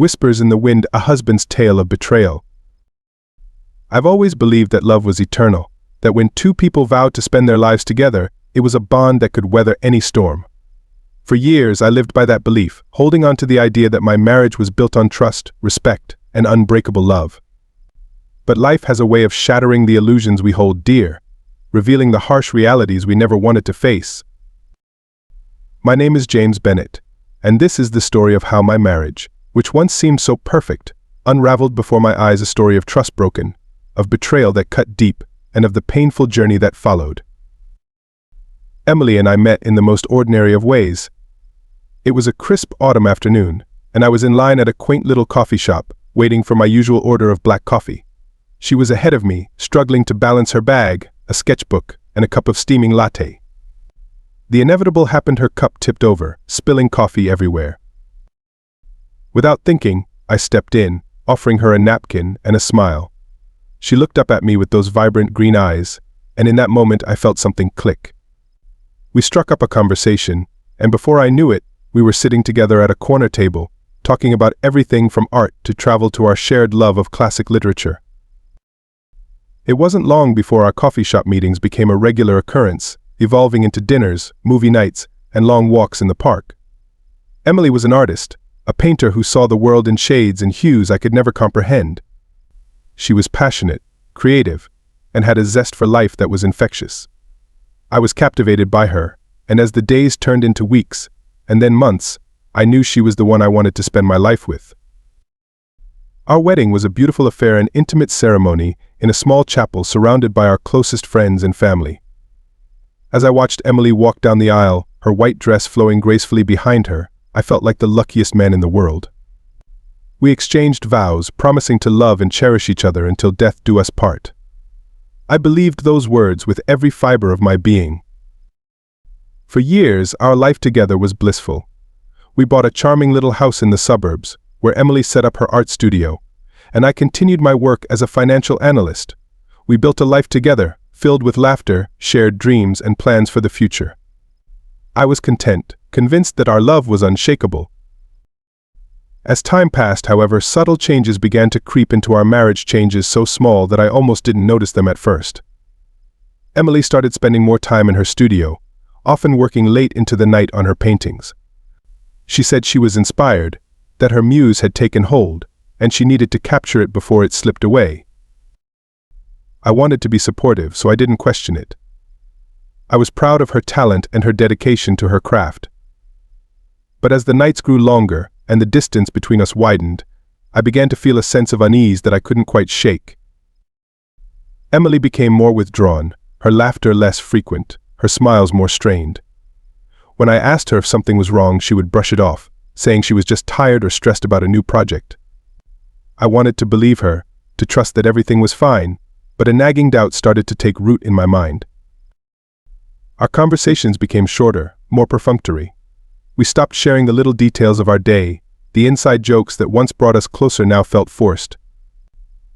whispers in the wind a husband's tale of betrayal. I've always believed that love was eternal, that when two people vowed to spend their lives together, it was a bond that could weather any storm. For years, I lived by that belief, holding on to the idea that my marriage was built on trust, respect, and unbreakable love. But life has a way of shattering the illusions we hold dear, revealing the harsh realities we never wanted to face. My name is James Bennett, and this is the story of how my marriage, which once seemed so perfect, unraveled before my eyes. A story of trust broken, of betrayal that cut deep, and of the painful journey that followed. Emily and I met in the most ordinary of ways. It was a crisp autumn afternoon, and I was in line at a quaint little coffee shop, waiting for my usual order of black coffee. She was ahead of me, struggling to balance her bag, a sketchbook, and a cup of steaming latte. The inevitable happened. Her cup tipped over, spilling coffee everywhere. Without thinking, I stepped in, offering her a napkin and a smile. She looked up at me with those vibrant green eyes, and in that moment I felt something click. We struck up a conversation, and before I knew it, we were sitting together at a corner table, talking about everything from art to travel to our shared love of classic literature. It wasn't long before our coffee shop meetings became a regular occurrence, evolving into dinners, movie nights, and long walks in the park. Emily was an artist, a painter who saw the world in shades and hues I could never comprehend. She was passionate, creative, and had a zest for life that was infectious. I was captivated by her, and as the days turned into weeks, and then months, I knew she was the one I wanted to spend my life with. Our wedding was a beautiful affair, an intimate ceremony in a small chapel surrounded by our closest friends and family. As I watched Emily walk down the aisle, her white dress flowing gracefully behind her, I felt like the luckiest man in the world. We exchanged vows, promising to love and cherish each other until death do us part. I believed those words with every fiber of my being. For years, our life together was blissful. We bought a charming little house in the suburbs, where Emily set up her art studio, and I continued my work as a financial analyst. We built a life together, filled with laughter, shared dreams, and plans for the future. I was content, convinced that our love was unshakable. As time passed, however, subtle changes began to creep into our marriage, changes so small that I almost didn't notice them at first. Emily started spending more time in her studio, often working late into the night on her paintings. She said she was inspired, that her muse had taken hold, and she needed to capture it before it slipped away. I wanted to be supportive, so I didn't question it. I was proud of her talent and her dedication to her craft. But as the nights grew longer and the distance between us widened, I began to feel a sense of unease that I couldn't quite shake. Emily became more withdrawn, her laughter less frequent, her smiles more strained. When I asked her if something was wrong, she would brush it off, saying she was just tired or stressed about a new project. I wanted to believe her, to trust that everything was fine, but a nagging doubt started to take root in my mind. Our conversations became shorter, more perfunctory. We stopped sharing the little details of our day. The inside jokes that once brought us closer now felt forced.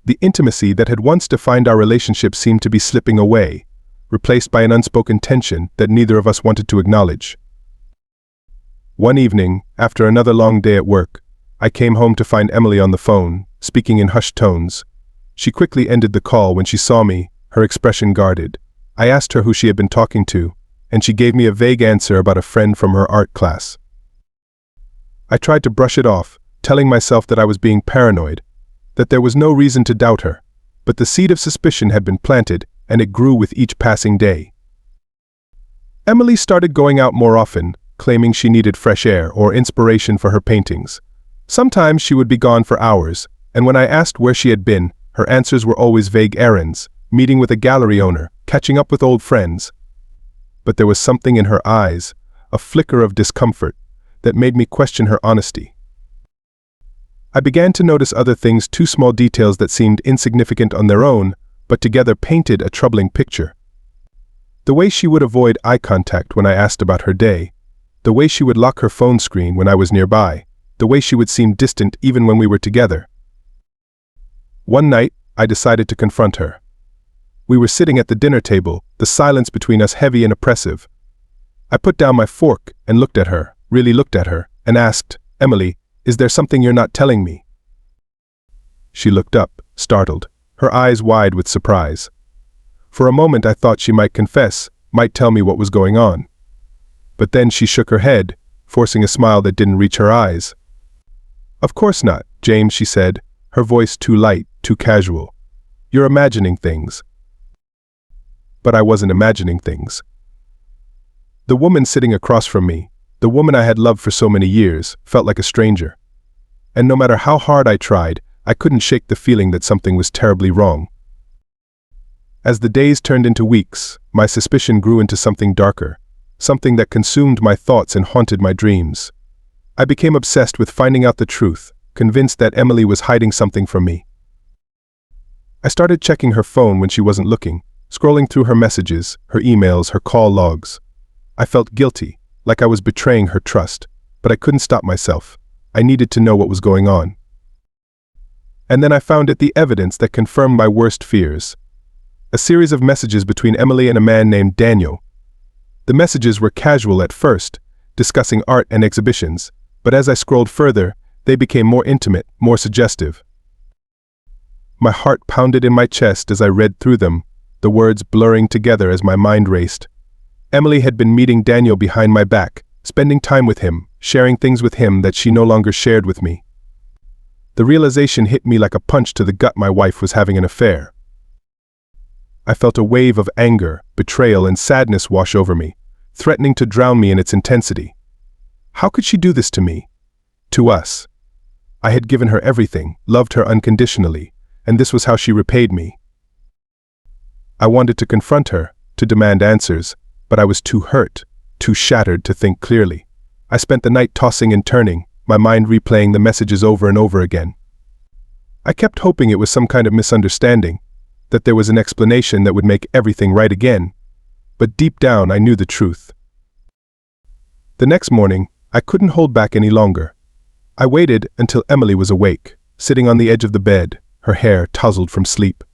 The intimacy that had once defined our relationship seemed to be slipping away, replaced by an unspoken tension that neither of us wanted to acknowledge. One evening, after another long day at work, I came home to find Emily on the phone, speaking in hushed tones. She quickly ended the call when she saw me, her expression guarded. I asked her who she had been talking to, and she gave me a vague answer about a friend from her art class. I tried to brush it off, telling myself that I was being paranoid, that there was no reason to doubt her, but the seed of suspicion had been planted, and it grew with each passing day. Emily started going out more often, claiming she needed fresh air or inspiration for her paintings. Sometimes she would be gone for hours, and when I asked where she had been, her answers were always vague errands, meeting with a gallery owner, catching up with old friends. But there was something in her eyes, a flicker of discomfort, that made me question her honesty. I began to notice other things, too, small details that seemed insignificant on their own, but together painted a troubling picture. The way she would avoid eye contact when I asked about her day, the way she would lock her phone screen when I was nearby, the way she would seem distant even when we were together. One night, I decided to confront her. We were sitting at the dinner table, the silence between us heavy and oppressive. I put down my fork and looked at her, really looked at her, and asked, "Emily, Is there something you're not telling me? She looked up, startled, her eyes wide with surprise. For a moment I thought she might confess, might tell me what was going on. But then she shook her head, forcing a smile that didn't reach her eyes. Of course not, James, she said, her voice too light, too casual. You're imagining things. But I wasn't imagining things. The woman sitting across from me, the woman I had loved for so many years, felt like a stranger. And no matter how hard I tried, I couldn't shake the feeling that something was terribly wrong. As the days turned into weeks, my suspicion grew into something darker, something that consumed my thoughts and haunted my dreams. I became obsessed with finding out the truth, convinced that Emily was hiding something from me. I started checking her phone when she wasn't looking, scrolling through her messages, her emails, her call logs. I felt guilty, like I was betraying her trust, but I couldn't stop myself. I needed to know what was going on. And then I found it the evidence that confirmed my worst fears. A series of messages between Emily and a man named Daniel. The messages were casual at first, discussing art and exhibitions, but as I scrolled further, they became more intimate, more suggestive. My heart pounded in my chest as I read through them, the words blurring together as my mind raced. Emily had been meeting Daniel behind my back, spending time with him, sharing things with him that she no longer shared with me. The realization hit me like a punch to the gut. My wife was having an affair. I felt a wave of anger, betrayal, and sadness wash over me, threatening to drown me in its intensity. How could she do this to me? To us. I had given her everything, loved her unconditionally, and this was how she repaid me. I wanted to confront her, to demand answers, but I was too hurt, too shattered to think clearly. I spent the night tossing and turning, my mind replaying the messages over and over again. I kept hoping it was some kind of misunderstanding, that there was an explanation that would make everything right again. But deep down I knew the truth. The next morning, I couldn't hold back any longer. I waited until Emily was awake, sitting on the edge of the bed, her hair tousled from sleep.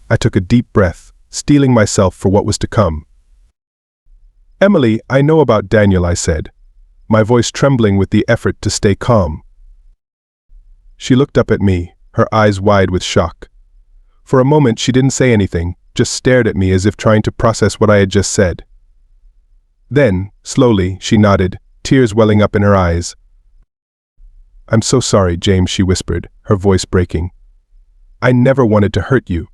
I took a deep breath, steeling myself for what was to come. Emily, I know about Daniel, I said, my voice trembling with the effort to stay calm. She looked up at me, her eyes wide with shock. For a moment she didn't say anything, just stared at me as if trying to process what I had just said. Then, slowly, she nodded, tears welling up in her eyes. I'm so sorry, James, she whispered, her voice breaking. I never wanted to hurt you.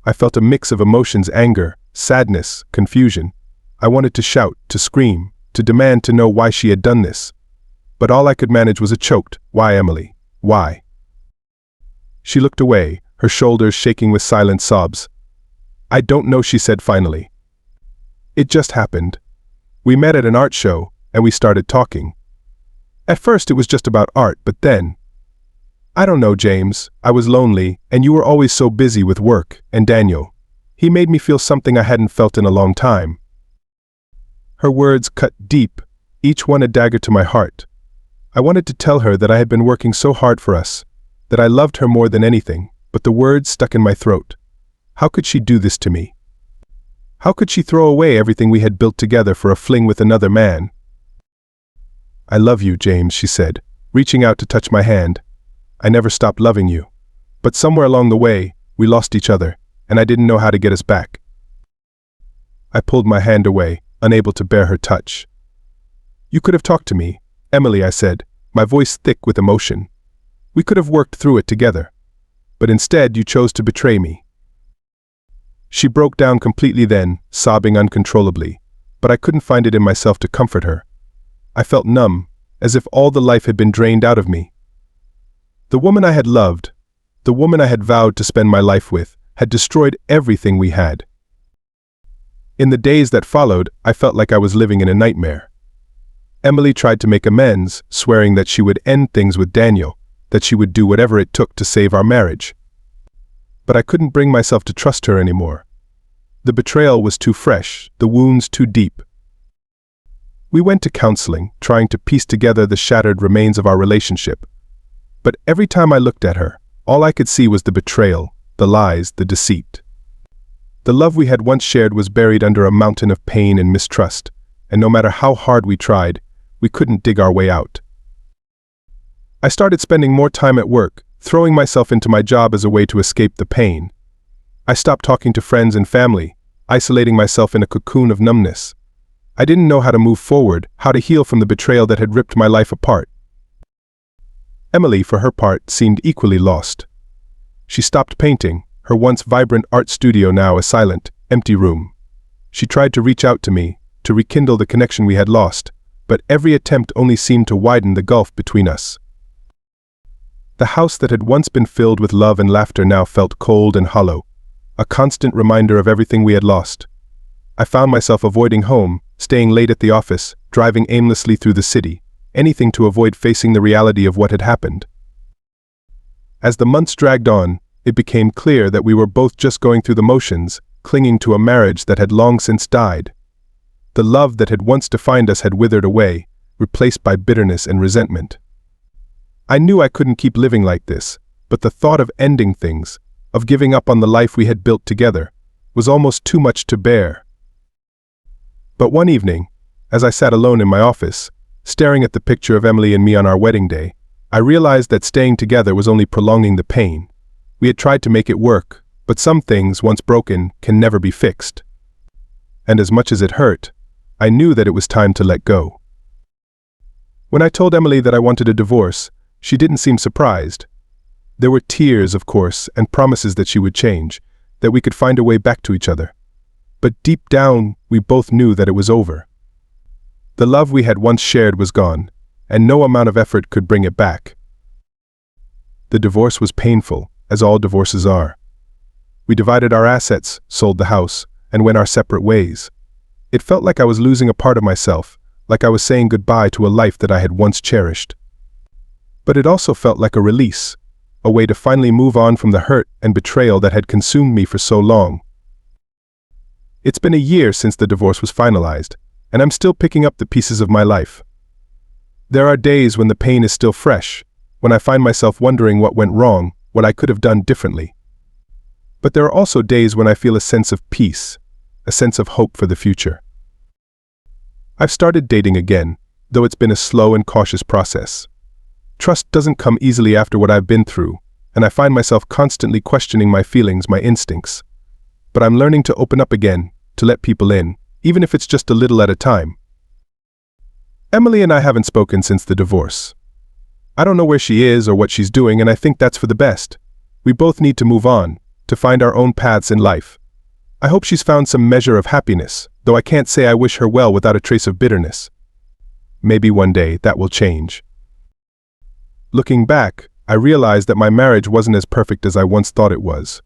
I felt a mix of emotions: anger, sadness, confusion. I wanted to shout, to scream, to demand to know why she had done this. But all I could manage was a choked, "Why, Emily? Why?" She looked away, her shoulders shaking with silent sobs. I don't know, she said finally. It just happened. We met at an art show, and we started talking. At first it was just about art, but then... I don't know, James, I was lonely, and you were always so busy with work, and Daniel. He made me feel something I hadn't felt in a long time. Her words cut deep, each one a dagger to my heart. I wanted to tell her that I had been working so hard for us, that I loved her more than anything, but the words stuck in my throat. How could she do this to me? How could she throw away everything we had built together for a fling with another man? I love you, James, she said, reaching out to touch my hand. I never stopped loving you. But somewhere along the way, we lost each other, and I didn't know how to get us back. I pulled my hand away, unable to bear her touch. You could have talked to me, Emily, I said, my voice thick with emotion. We could have worked through it together. But instead you chose to betray me. She broke down completely then, sobbing uncontrollably, but I couldn't find it in myself to comfort her. I felt numb, as if all the life had been drained out of me. The woman I had loved, the woman I had vowed to spend my life with, had destroyed everything we had. In the days that followed, I felt like I was living in a nightmare. Emily tried to make amends, swearing that she would end things with Daniel, that she would do whatever it took to save our marriage. But I couldn't bring myself to trust her anymore. The betrayal was too fresh, the wounds too deep. We went to counseling, trying to piece together the shattered remains of our relationship. But every time I looked at her, all I could see was the betrayal, the lies, the deceit. The love we had once shared was buried under a mountain of pain and mistrust, and no matter how hard we tried, we couldn't dig our way out. I started spending more time at work, throwing myself into my job as a way to escape the pain. I stopped talking to friends and family, isolating myself in a cocoon of numbness. I didn't know how to move forward, how to heal from the betrayal that had ripped my life apart. Emily, for her part, seemed equally lost. She stopped painting, her once vibrant art studio now a silent, empty room. She tried to reach out to me, to rekindle the connection we had lost, but every attempt only seemed to widen the gulf between us. The house that had once been filled with love and laughter now felt cold and hollow, a constant reminder of everything we had lost. I found myself avoiding home, staying late at the office, driving aimlessly through the city, anything to avoid facing the reality of what had happened. As the months dragged on, it became clear that we were both just going through the motions, clinging to a marriage that had long since died. The love that had once defined us had withered away, replaced by bitterness and resentment. I knew I couldn't keep living like this, but the thought of ending things, of giving up on the life we had built together, was almost too much to bear. But one evening, as I sat alone in my office, staring at the picture of Emily and me on our wedding day, I realized that staying together was only prolonging the pain. We had tried to make it work, but some things, once broken, can never be fixed. And as much as it hurt, I knew that it was time to let go. When I told Emily that I wanted a divorce, she didn't seem surprised. There were tears, of course, and promises that she would change, that we could find a way back to each other. But deep down, we both knew that it was over. The love we had once shared was gone, and no amount of effort could bring it back. The divorce was painful, as all divorces are. We divided our assets, sold the house, and went our separate ways. It felt like I was losing a part of myself, like I was saying goodbye to a life that I had once cherished. But it also felt like a release, a way to finally move on from the hurt and betrayal that had consumed me for so long. It's been a year since the divorce was finalized, and I'm still picking up the pieces of my life. There are days when the pain is still fresh, when I find myself wondering what went wrong, what I could have done differently. But there are also days when I feel a sense of peace, a sense of hope for the future. I've started dating again, though it's been a slow and cautious process. Trust doesn't come easily after what I've been through, and I find myself constantly questioning my feelings, my instincts. But I'm learning to open up again, to let people in, even if it's just a little at a time. Emily and I haven't spoken since the divorce. I don't know where she is or what she's doing, and I think that's for the best. We both need to move on, to find our own paths in life. I hope she's found some measure of happiness, though I can't say I wish her well without a trace of bitterness. Maybe one day that will change. Looking back, I realized that my marriage wasn't as perfect as I once thought it was.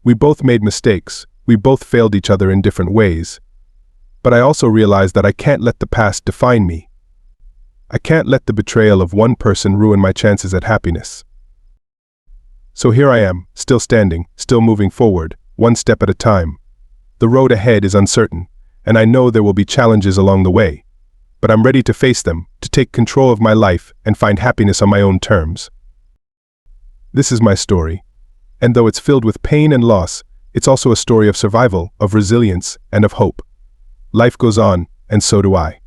We both made mistakes, we both failed each other in different ways. But I also realized that I can't let the past define me. I can't let the betrayal of one person ruin my chances at happiness. So here I am, still standing, still moving forward, one step at a time. The road ahead is uncertain, and I know there will be challenges along the way. But I'm ready to face them, to take control of my life and find happiness on my own terms. This is my story, and though it's filled with pain and loss, it's also a story of survival, of resilience, and of hope. Life goes on, and so do I.